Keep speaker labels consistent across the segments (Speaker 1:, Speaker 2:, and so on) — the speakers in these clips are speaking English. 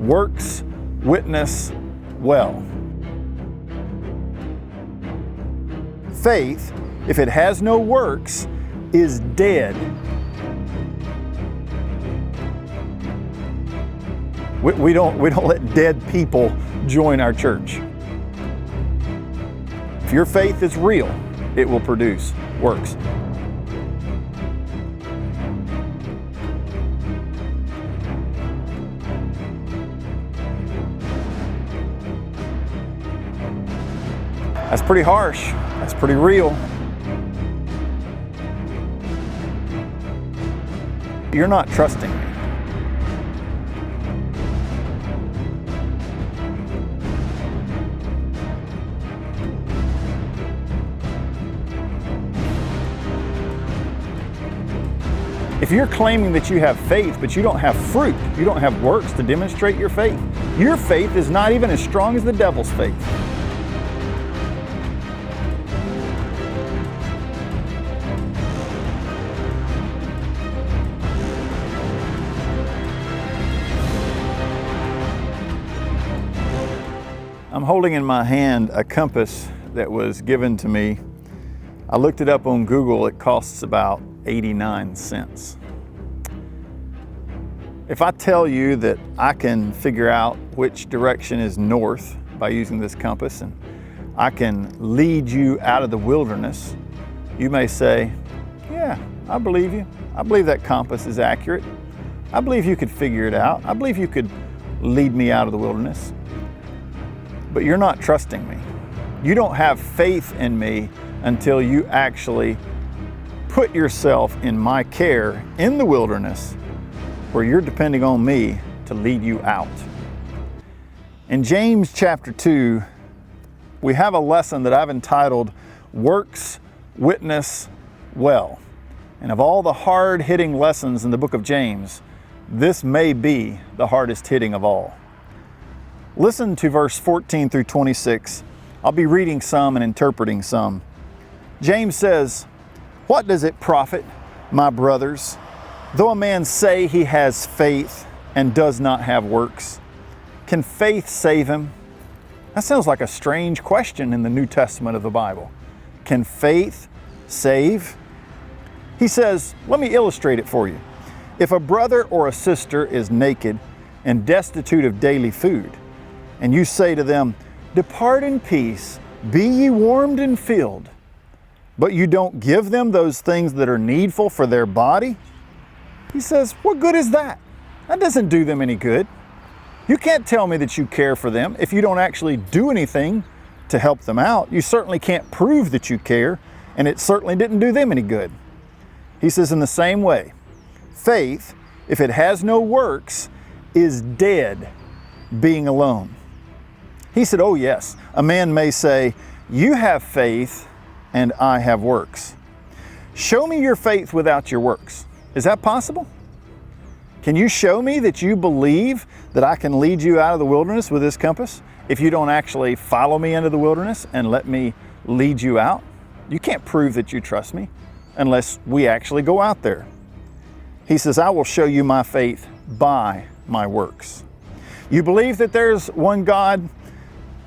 Speaker 1: Works witness well. Faith, if it has no works, is dead. We don't let dead people join our church. If your faith is real, it will produce works. That's pretty harsh. That's pretty real. You're not trusting me. If you're claiming that you have faith, but you don't have fruit, you don't have works to demonstrate your faith is not even as strong as the devil's faith. I'm holding in my hand a compass that was given to me. I looked it up on Google. It costs about 89 cents. If I tell you that I can figure out which direction is north by using this compass, and I can lead you out of the wilderness, you may say, yeah, I believe you. I believe that compass is accurate. I believe you could figure it out. I believe you could lead me out of the wilderness. But you're not trusting me. You don't have faith in me until you actually put yourself in my care in the wilderness, where you're depending on me to lead you out. In James chapter 2, we have a lesson that I've entitled, Works Witness Well. And of all the hard-hitting lessons in the book of James, this may be the hardest hitting of all. Listen to verse 14 through 26. I'll be reading some and interpreting some. James says, "What does it profit, my brothers, though a man say he has faith and does not have works? Can faith save him?" That sounds like a strange question in the New Testament of the Bible. Can faith save? He says, let me illustrate it for you. If a brother or a sister is naked and destitute of daily food, and you say to them, "Depart in peace, be ye warmed and filled," but you don't give them those things that are needful for their body, he says, what good is that? That doesn't do them any good. You can't tell me that you care for them if you don't actually do anything to help them out. You certainly can't prove that you care, and it certainly didn't do them any good. He says, in the same way, faith, if it has no works, is dead, being alone. He said, oh yes, a man may say, you have faith and I have works. Show me your faith without your works. Is that possible? Can you show me that you believe that I can lead you out of the wilderness with this compass if you don't actually follow me into the wilderness and let me lead you out? You can't prove that you trust me unless we actually go out there. He says, I will show you my faith by my works. You believe that there's one God?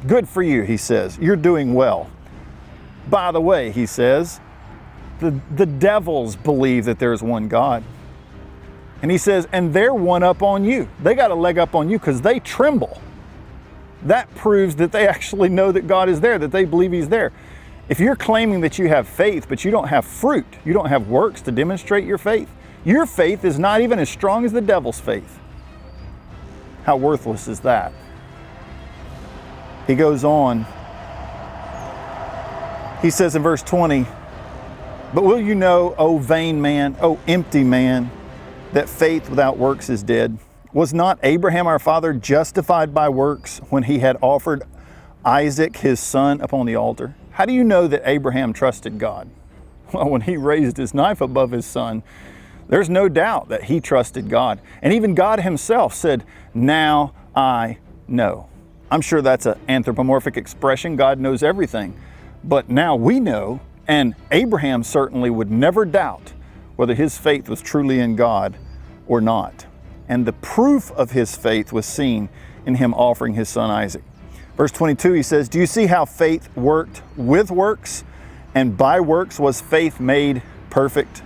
Speaker 1: Good for you, he says. You're doing well. By the way, he says, the devils believe that there's one God. And he says, and they're one up on you. They got a leg up on you because they tremble. That proves that they actually know that God is there, that they believe he's there. If you're claiming that you have faith, but you don't have fruit, you don't have works to demonstrate your faith is not even as strong as the devil's faith. How worthless is that? He goes on. He says in verse 20, but will you know, O vain man, O empty man, that faith without works is dead? Was not Abraham our father justified by works when he had offered Isaac his son upon the altar? How do you know that Abraham trusted God? Well, when he raised his knife above his son, there's no doubt that he trusted God. And even God himself said, now I know. I'm sure that's an anthropomorphic expression. God knows everything. But now we know, and Abraham certainly would never doubt whether his faith was truly in God or not. and the proof of his faith was seen in him offering his son Isaac. Verse 22, he says, do you see how faith worked with works, and by works was faith made perfect?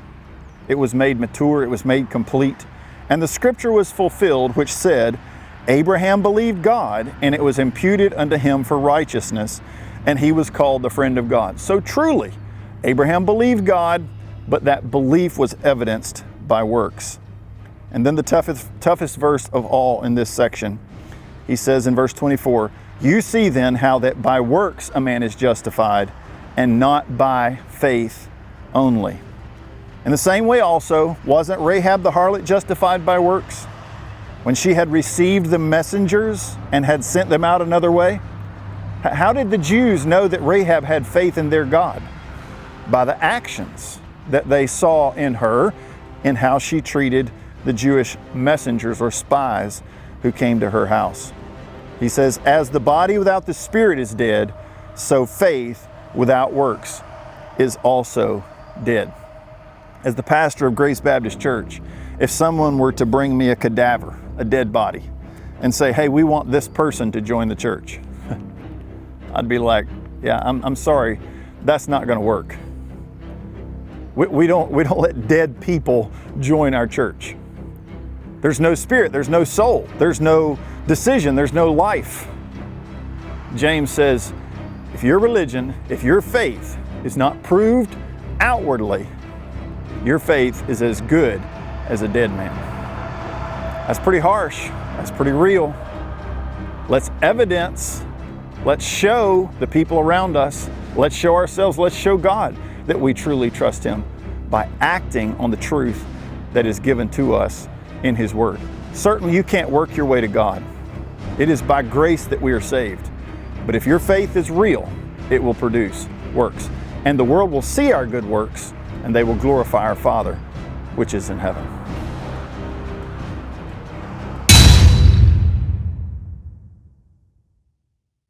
Speaker 1: It was made mature, it was made complete. And the scripture was fulfilled, which said, Abraham believed God, and it was imputed unto him for righteousness, and he was called the friend of God. So truly, Abraham believed God, but that belief was evidenced by works. And then the toughest verse of all in this section, he says in verse 24, you see then how that by works a man is justified, and not by faith only. In the same way also, wasn't Rahab the harlot justified by works when she had received the messengers and had sent them out another way? How did the Jews know that Rahab had faith in their God? By the actions that they saw in her, in how she treated the Jewish messengers or spies who came to her house. He says, as the body without the spirit is dead, so faith without works is also dead. As the pastor of Grace Baptist Church, if someone were to bring me a cadaver, a dead body, and say, hey, we want this person to join the church, I'd be like, yeah, I'm sorry, that's not going to work. We don't let dead people join our church. There's no spirit, there's no soul, there's no decision, there's no life. James says, if your religion, if your faith is not proved outwardly, your faith is as good as a dead man. That's pretty harsh. That's pretty real. Let's evidence, let's show the people around us, let's show ourselves, let's show God that we truly trust Him by acting on the truth that is given to us in His Word. Certainly you can't work your way to God. It is by grace that we are saved. But if your faith is real, it will produce works. And the world will see our good works, and they will glorify our Father, which is in heaven.